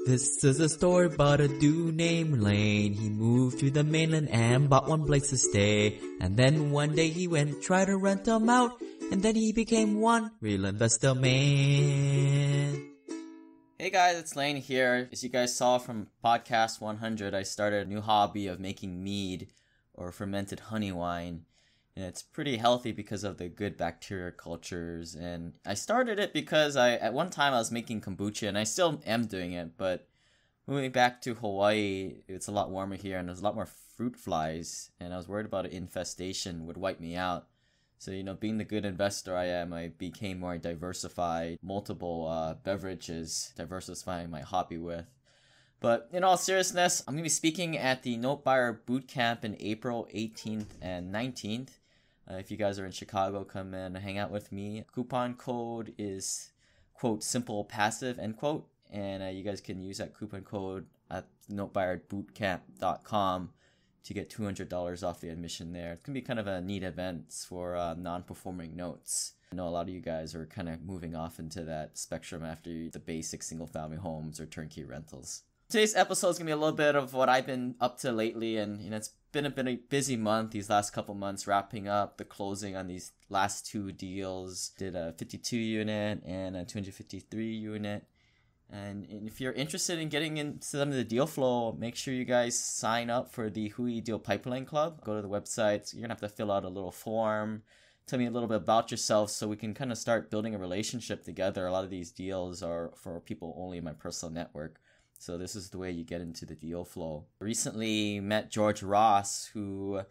This is a story about a dude named Lane. He moved to the mainland and bought one place to stay. And then one day he went try to rent them out. And then he became one real investor man. Hey guys, it's Lane here. As you guys saw from podcast 100, I started a new hobby of making mead or fermented honey wine. And it's pretty healthy because of the good bacteria cultures. And I started it because at one time I was making kombucha, and I still am doing it. But moving back to Hawaii, it's a lot warmer here and there's a lot more fruit flies. And I was worried about an infestation would wipe me out. So, being the good investor I am, I became more diversified, multiple beverages, diversifying my hobby with. But in all seriousness, I'm going to be speaking at the Note Buyer Bootcamp in April 18th and 19th. If you guys are in Chicago, come and hang out with me. Coupon code is, quote, simple passive, end quote. And you guys can use that coupon code at notebuyerbootcamp.com to get $200 off the admission there. It's going to be kind of a neat event for non-performing notes. I know a lot of you guys are kind of moving off into that spectrum after the basic single-family homes or turnkey rentals. Today's episode is going to be a little bit of what I've been up to lately, and it's been a busy month these last couple months, wrapping up the closing on these last two deals. Did a 52 unit and a 253 unit. And if you're interested in getting into some of the deal flow, make sure you guys sign up for the Hui Deal Pipeline Club. Go to the website. You're going to have to fill out a little form. Tell me a little bit about yourself so we can kind of start building a relationship together. A lot of these deals are for people only in my personal network. So this is the way you get into the deal flow. Recently met George Ross, who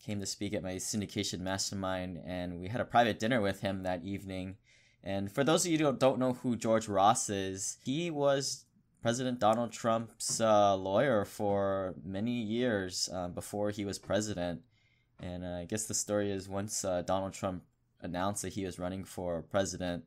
came to speak at my Syndication Mastermind, and we had a private dinner with him that evening. And for those of you who don't know who George Ross is, he was President Donald Trump's lawyer for many years before he was president. And I guess the story is once Donald Trump announced that he was running for president,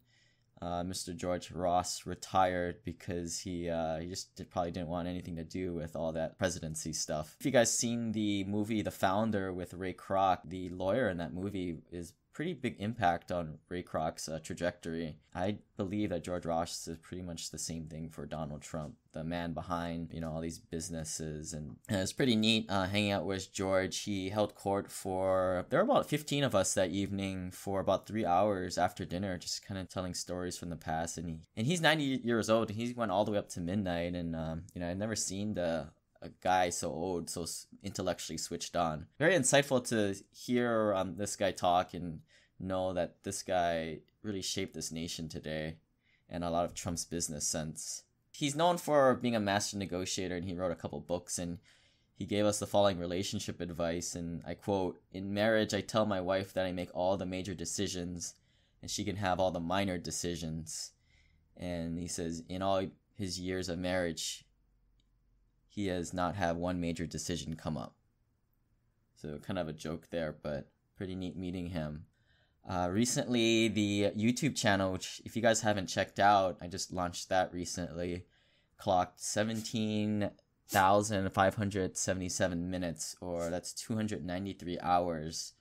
Mr. George Ross retired because he just probably didn't want anything to do with all that presidency stuff. If you guys seen the movie The Founder with Ray Kroch, the lawyer in that movie is pretty big impact on Ray Kroch's trajectory. I believe that George Ross is pretty much the same thing for Donald Trump, the man behind, all these businesses. And it's pretty neat hanging out with George. He held court there were about 15 of us that evening for about 3 hours after dinner, just kind of telling stories from the past. And he's 90 years old, and he went all the way up to midnight. And, I'd never seen a guy so old, so intellectually switched on. Very insightful to hear this guy talk and know that this guy really shaped this nation today and a lot of Trump's business sense. He's known for being a master negotiator, and he wrote a couple books, and he gave us the following relationship advice, and I quote, "In marriage, I tell my wife that I make all the major decisions and she can have all the minor decisions." And he says in all his years of marriage, he has not had one major decision come up. So kind of a joke there, but pretty neat meeting him. Recently, the YouTube channel, which if you guys haven't checked out, I just launched that recently, clocked 17,577 minutes, or that's 293 hours.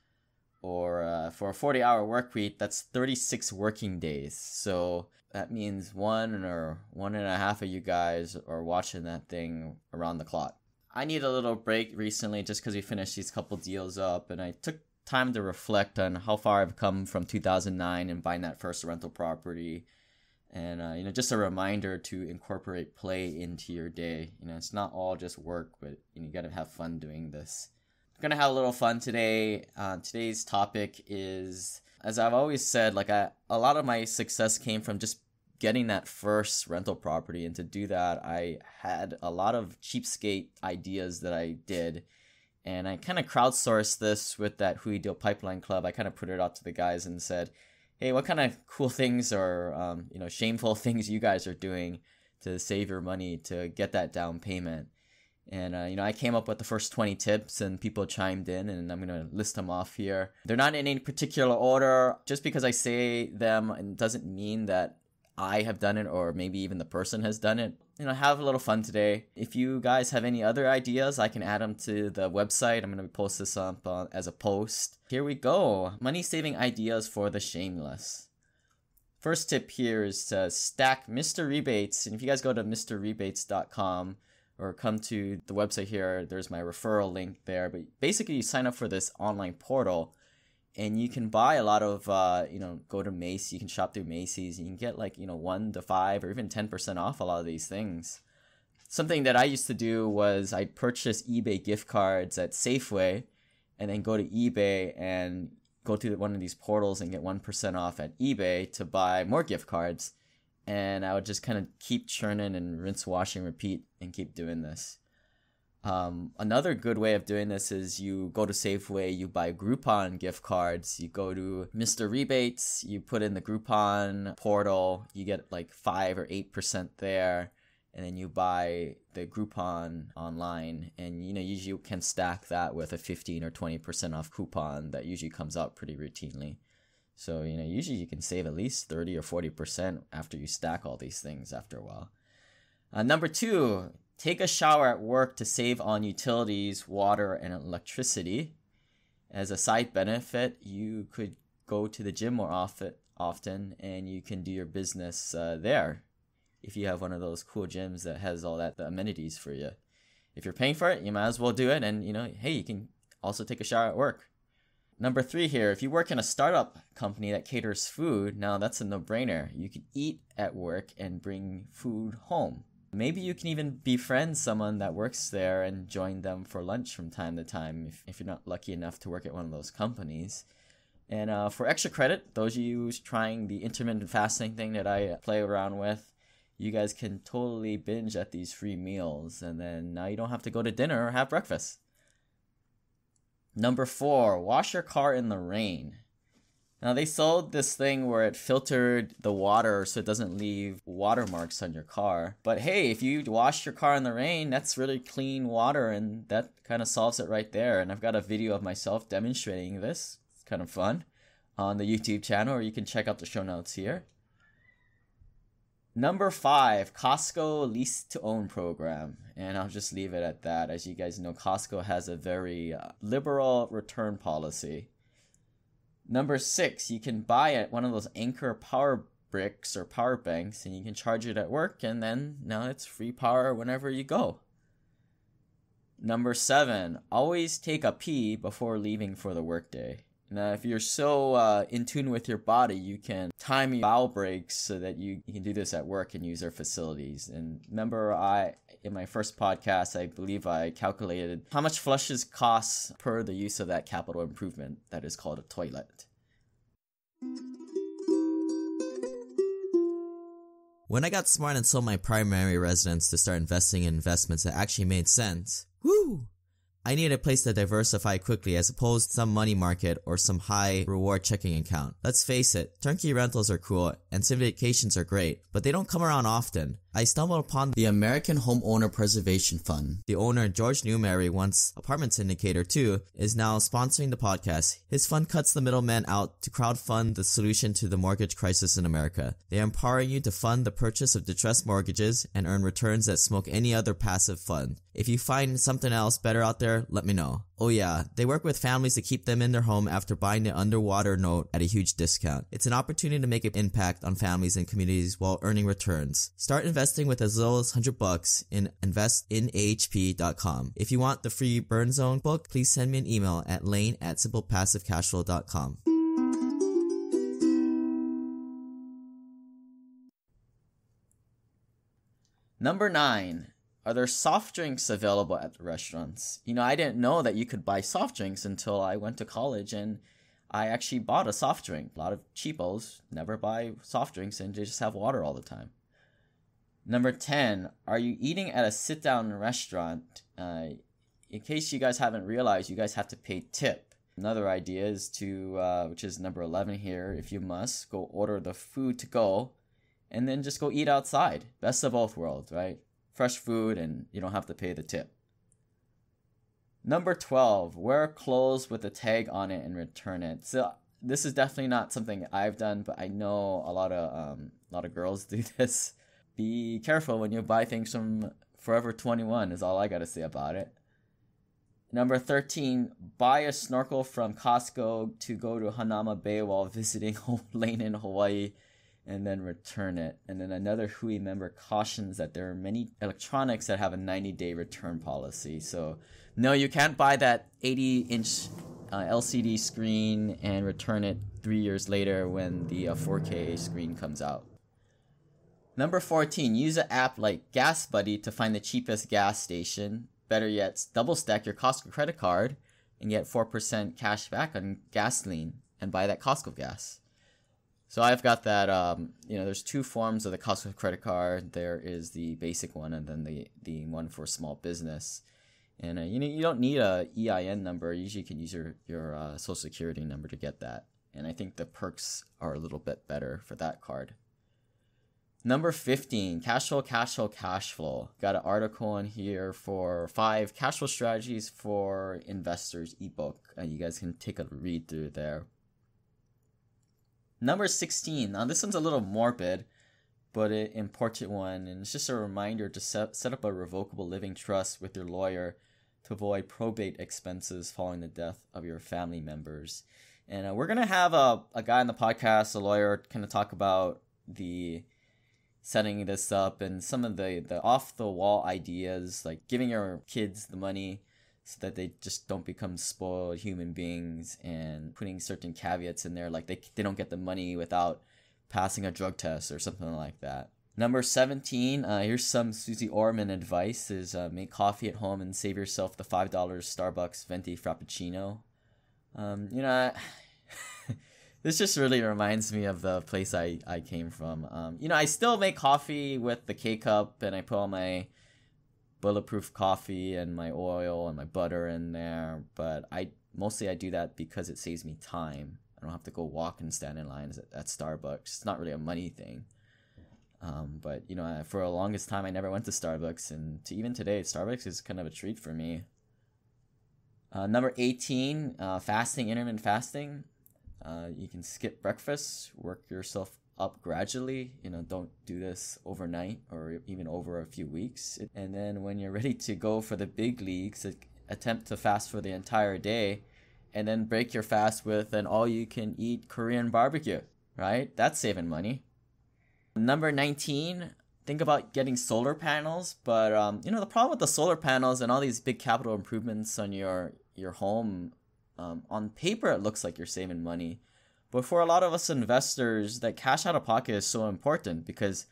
Or for a 40-hour work week, that's 36 working days. So that means 1 or 1.5 of you guys are watching that thing around the clock. I need a little break recently just because we finished these couple deals up, and I took time to reflect on how far I've come from 2009 and buying that first rental property. And, just a reminder to incorporate play into your day. It's not all just work, but you got to have fun doing this. Gonna have a little fun today. Today's topic is, as I've always said, a lot of my success came from just getting that first rental property, and to do that I had a lot of cheapskate ideas that I did, and I kind of crowdsourced this with that Hui Deal Pipeline Club. I kind of put it out to the guys and said, hey, what kind of cool things or shameful things you guys are doing to save your money to get that down payment? And, I came up with the first 20 tips, and people chimed in, and I'm going to list them off here. They're not in any particular order. Just because I say them, it doesn't mean that I have done it or maybe even the person has done it. Have a little fun today. If you guys have any other ideas, I can add them to the website. I'm going to post this up as a post. Here we go. Money saving ideas for the shameless. First tip here is to stack Mr. Rebates. And if you guys go to mrrebates.com or come to the website here, there's my referral link there. But basically, you sign up for this online portal and you can buy a lot of, go to Macy's. You can shop through Macy's. You can get 1 to 5 or even 10% off a lot of these things. Something that I used to do was I'd purchase eBay gift cards at Safeway and then go to eBay and go to one of these portals and get 1% off at eBay to buy more gift cards. And I would just kind of keep churning and rinse, wash, and repeat and keep doing this. Another good way of doing this is you go to Safeway, you buy Groupon gift cards, you go to Mr. Rebates, you put in the Groupon portal, you get 5 or 8% there. And then you buy the Groupon online, and usually you can stack that with a 15 or 20% off coupon that usually comes out pretty routinely. So usually you can save at least 30 or 40% after you stack all these things after a while. Number 2, take a shower at work to save on utilities, water, and electricity. As a side benefit, you could go to the gym more often, and you can do your business there. If you have one of those cool gyms that has all the amenities for you. If you're paying for it, you might as well do it. And, hey, you can also take a shower at work. Number 3 here, if you work in a startup company that caters food, now that's a no-brainer. You can eat at work and bring food home. Maybe you can even befriend someone that works there and join them for lunch from time to time if you're not lucky enough to work at one of those companies. And for extra credit, those of you trying the intermittent fasting thing that I play around with, you guys can totally binge at these free meals, and then now you don't have to go to dinner or have breakfast. Number 4, wash your car in the rain. Now, they sold this thing where it filtered the water so it doesn't leave watermarks on your car. But hey, if you wash your car in the rain, that's really clean water, and that kind of solves it right there. And I've got a video of myself demonstrating this. It's kind of fun on the YouTube channel, or you can check out the show notes here. Number 5, Costco lease-to-own program. And I'll just leave it at that. As you guys know, Costco has a very liberal return policy. Number 6, you can buy at one of those Anchor power bricks or power banks, and you can charge it at work, and then now it's free power whenever you go. Number 7, always take a pee before leaving for the workday. Now, if you're so in tune with your body, you can time your bowel breaks so that you can do this at work and use their facilities. And remember, in my first podcast, I believe I calculated how much flushes cost per the use of that capital improvement that is called a toilet. When I got smart and sold my primary residence to start investing in investments that actually made sense, I needed a place to diversify quickly as opposed to some money market or some high reward checking account. Let's face it, turnkey rentals are cool and syndications are great, but they don't come around often. I stumbled upon the American Homeowner Preservation Fund. The owner, George Newmary, once apartment syndicator too, is now sponsoring the podcast. His fund cuts the middleman out to crowdfund the solution to the mortgage crisis in America. They are empowering you to fund the purchase of distressed mortgages and earn returns that smoke any other passive fund. If you find something else better out there, let me know. Oh yeah, they work with families to keep them in their home after buying the underwater note at a huge discount. It's an opportunity to make an impact on families and communities while earning returns. Start investing with as little as $100 in investinahp.com. If you want the free Burn Zone book, please send me an email at lane@simplepassivecashflow.com. Number 9. Are there soft drinks available at the restaurants? I didn't know that you could buy soft drinks until I went to college and I actually bought a soft drink. A lot of cheapos never buy soft drinks and they just have water all the time. Number 10, are you eating at a sit-down restaurant? In case you guys haven't realized, you guys have to pay tip. Another idea is to, which is number 11 here, if you must, go order the food to go and then just go eat outside. Best of both worlds, right? Fresh food and you don't have to pay the tip. Number 12, wear clothes with a tag on it and return it. So this is definitely not something I've done, but I know a lot of girls do this. Be careful when you buy things from Forever 21 is all I gotta say about it. Number 13, buy a snorkel from Costco to go to Hanama Bay while visiting Lane in Hawaii. and then return it. And then another Hui member cautions that there are many electronics that have a 90-day return policy. So no, you can't buy that 80-inch LCD screen and return it 3 years later when the 4K screen comes out. Number 14, use an app like Gas Buddy to find the cheapest gas station. Better yet, double stack your Costco credit card and get 4% cash back on gasoline and buy that Costco gas. So I've got that, there's two forms of the Costco credit card. There is the basic one and then the one for small business. And, you don't need a EIN number. Usually you can use your social security number to get that. And I think the perks are a little bit better for that card. Number 15, Cashflow. Got an article in here for 5 cash flow strategies for investors ebook. You guys can take a read through there. Number 16. Now this one's a little morbid, but an important one. And it's just a reminder to set up a revocable living trust with your lawyer to avoid probate expenses following the death of your family members. And we're going to have a guy on the podcast, a lawyer, kind of talk about the setting this up and some of the off-the-wall ideas, like giving your kids the money so that they just don't become spoiled human beings, and putting certain caveats in there, like they don't get the money without passing a drug test or something like that. Number 17, here's some Susie Orman advice, is make coffee at home and save yourself the $5 Starbucks venti frappuccino. This just really reminds me of the place I came from. I still make coffee with the K-Cup, and I put all my bulletproof coffee and my oil and my butter in there. But I do that because it saves me time. I don't have to go walk and stand in lines at Starbucks. It's not really a money thing. But for the longest time, I never went to Starbucks. And even today, Starbucks is kind of a treat for me. Number 18, intermittent fasting. You can skip breakfast, work yourself up gradually. Don't do this overnight or even over a few weeks. And then when you're ready to go for the big leagues, attempt to fast for the entire day and then break your fast with an all-you-can-eat Korean barbecue, right? That's saving money. Number 19, think about getting solar panels. But, the problem with the solar panels and all these big capital improvements on your home, on paper, it looks like you're saving money. But for a lot of us investors, that cash out of pocket is so important because,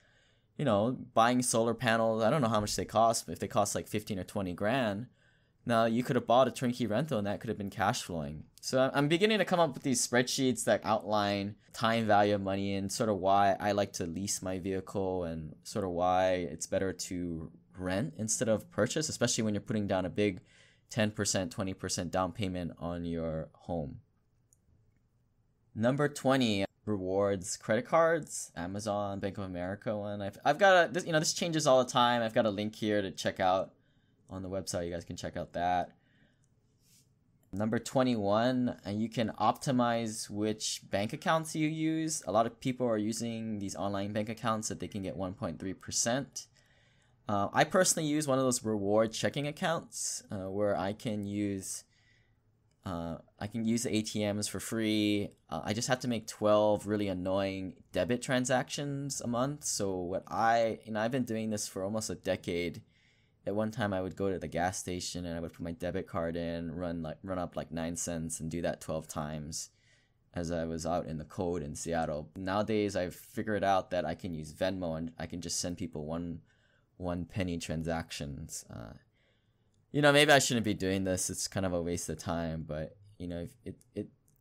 buying solar panels, I don't know how much they cost, but if they cost like 15 or 20 grand, now you could have bought a turnkey rental and that could have been cash flowing. So I'm beginning to come up with these spreadsheets that outline time value of money and sort of why I like to lease my vehicle and sort of why it's better to rent instead of purchase, especially when you're putting down a big 10%, 20% down payment on your home. Number 20, rewards credit cards, Amazon, Bank of America one. I've got this changes all the time. I've got a link here to check out on the website. You guys can check out that. Number 21, you can optimize which bank accounts you use. A lot of people are using these online bank accounts that they can get 1.3%. I personally use one of those reward checking accounts where I can use the ATMs for free. I just have to make 12 really annoying debit transactions a month. So I've been doing this for almost a decade. At one time, I would go to the gas station and I would put my debit card in, run up like 9 cents, and do that 12 times as I was out in the cold in Seattle. Nowadays, I've figured out that I can use Venmo and I can just send people one penny transactions. Maybe I shouldn't be doing this. It's kind of a waste of time, but you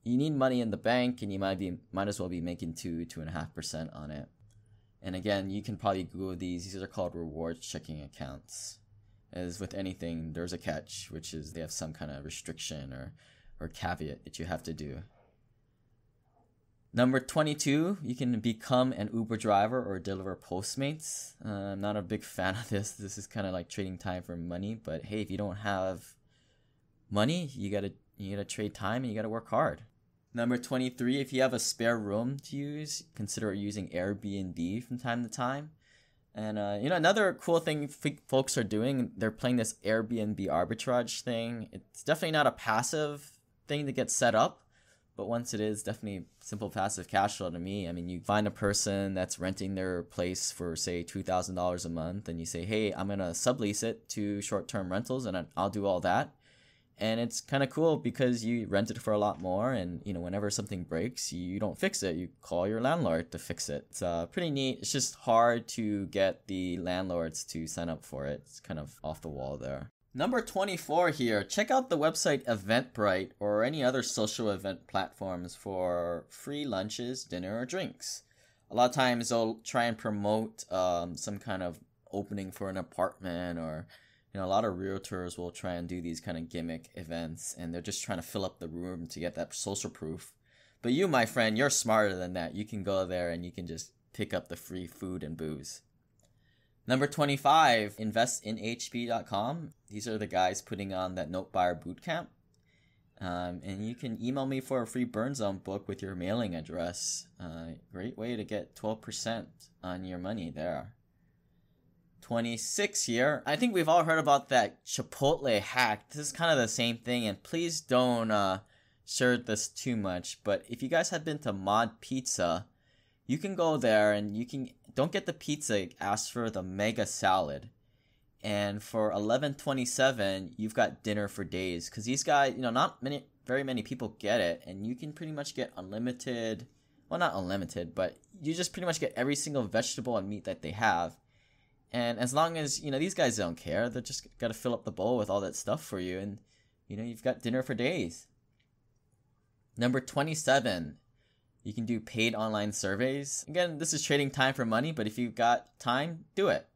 need money in the bank and you might as well be making 2.5% on it. And again, you can probably Google these. These are called reward checking accounts. As with anything, there's a catch, which is they have some kind of restriction or caveat that you have to do. Number 22, you can become an Uber driver or deliver Postmates. I'm not a big fan of this. This is kind of like trading time for money. But hey, if you don't have money, you gotta trade time and you gotta work hard. Number 23, if you have a spare room to use, consider using Airbnb from time to time. And another cool thing folks are doing, they're playing this Airbnb arbitrage thing. It's definitely not a passive thing to get set up, But once it is, definitely simple passive cash flow to me. I mean, you find a person that's renting their place for, say, $2,000 a month, and you say, hey, I'm going to sublease it to short-term rentals, and I'll do all that. And it's kind of cool because you rent it for a lot more, and whenever something breaks, you don't fix it. You call your landlord to fix it. It's pretty neat. It's just hard to get the landlords to sign up for it. It's kind of off the wall there. Number 24 here. Check out the website Eventbrite or any other social event platforms for free lunches, dinner, or drinks. A lot of times they'll try and promote some kind of opening for an apartment, or a lot of realtors will try and do these kind of gimmick events, and they're just trying to fill up the room to get that social proof. But you, my friend, you're smarter than that. You can go there and you can just pick up the free food and booze. Number 25, investinhp.com. These are the guys putting on that Note Buyer Bootcamp. And you can email me for a free burn zone book with your mailing address. Great way to get 12% on your money there. 26 here. I think we've all heard about that Chipotle hack. This is kind of the same thing, and please don't share this too much, but if you guys have been to Mod Pizza, you can go there and don't get the pizza, ask for the mega salad. And for $11.27, you've got dinner for days, because these guys, not very many people get it, and you can pretty much get unlimited, well, not unlimited, but you just pretty much get every single vegetable and meat that they have. And as long as, these guys don't care, they're just got to fill up the bowl with all that stuff for you. And, you've got dinner for days. Number 27, you can do paid online surveys. Again, this is trading time for money, but if you've got time, do it.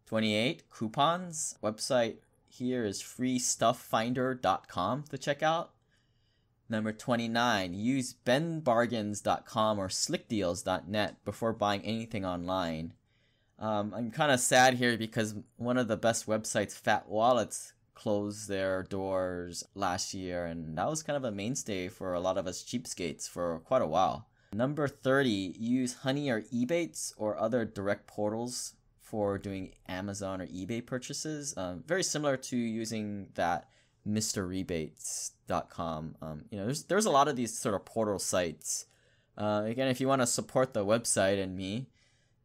28, coupons. Website here is freestufffinder.com to check out. Number 29, use benbargains.com or slickdeals.net before buying anything online. I'm kind of sad here because one of the best websites, Fat Wallets, closed their doors last year, and that was kind of a mainstay for a lot of us cheapskates for quite a while. Number 30, use Honey or Ebates or other direct portals for doing Amazon or eBay purchases. Very similar to using that MrRebates.com. There's a lot of these sort of portal sites. Again, if you want to support the website and me,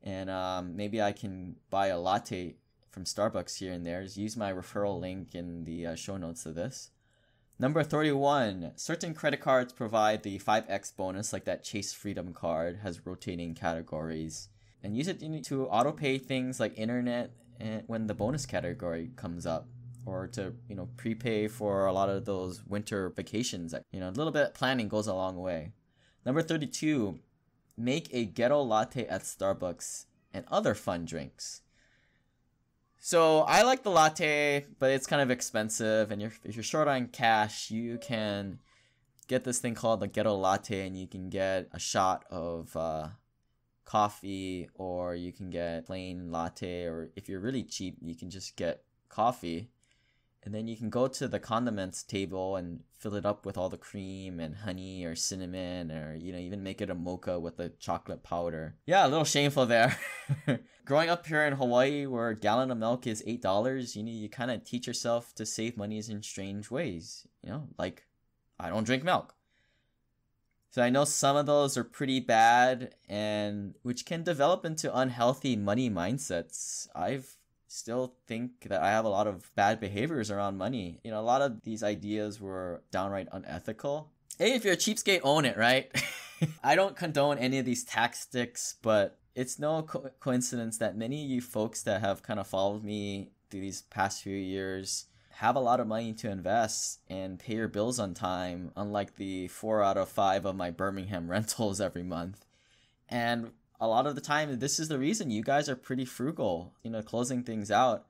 and maybe I can buy a latte from Starbucks here and there, just use my referral link in the show notes of this. Number 31, certain credit cards provide the 5x bonus, like that Chase Freedom card has rotating categories. And use it to auto-pay things like internet when the bonus category comes up, or to, prepay for a lot of those winter vacations. A little bit of planning goes a long way. Number 32, make a ghetto latte at Starbucks and other fun drinks. So I like the latte, but it's kind of expensive. And if you're short on cash, you can get this thing called the ghetto latte, and you can get a shot of coffee, or you can get plain latte, or if you're really cheap, you can just get coffee. And then you can go to the condiments table and fill it up with all the cream and honey or cinnamon, or, even make it a mocha with the chocolate powder. Yeah, a little shameful there. Growing up here in Hawaii, where a gallon of milk is $8, you kind of teach yourself to save money in strange ways. Like, I don't drink milk. So I know some of those are pretty bad, and which can develop into unhealthy money mindsets. I've still think that I have a lot of bad behaviors around money. A lot of these ideas were downright unethical. Hey, if you're a cheapskate, own it, right? I don't condone any of these tactics, but it's no coincidence that many of you folks that have kind of followed me through these past few years have a lot of money to invest and pay your bills on time, unlike the 4 out of 5 of my Birmingham rentals every month. And a lot of the time, this is the reason you guys are pretty frugal, closing things out.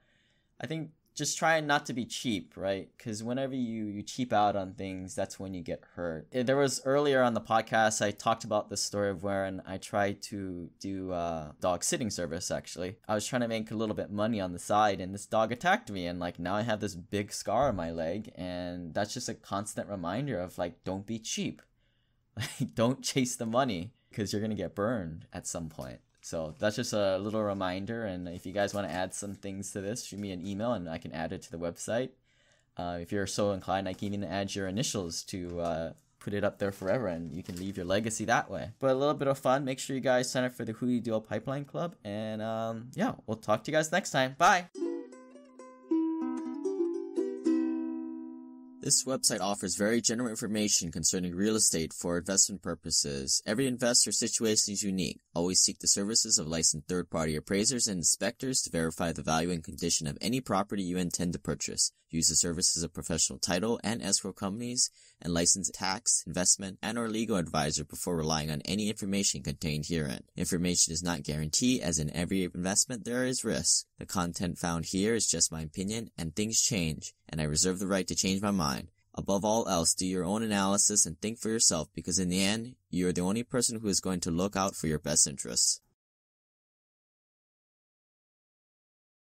I think just try not to be cheap, right? Because whenever you cheap out on things, that's when you get hurt. There was earlier on the podcast, I talked about the story of when I tried to do dog sitting service, actually. I was trying to make a little bit money on the side, and this dog attacked me, and now I have this big scar on my leg, and that's just a constant reminder of don't be cheap. Don't chase the money, because you're going to get burned at some point. So that's just a little reminder, and if you guys want to add some things to this, shoot me an email and I can add it to the website. If you're so inclined, I can even add your initials to put it up there forever and you can leave your legacy that way. But a little bit of fun. Make sure you guys sign up for the Hui Deal Pipeline Club. And yeah, we'll talk to you guys next time. Bye! This website offers very general information concerning real estate for investment purposes. Every investor's situation is unique. Always seek the services of licensed third-party appraisers and inspectors to verify the value and condition of any property you intend to purchase. Use the services of professional title and escrow companies and licensed tax, investment, and or legal advisor before relying on any information contained herein. Information is not guaranteed, as in every investment there is risk. The content found here is just my opinion, and things change, and I reserve the right to change my mind. Above all else, do your own analysis and think for yourself, because in the end, you are the only person who is going to look out for your best interests.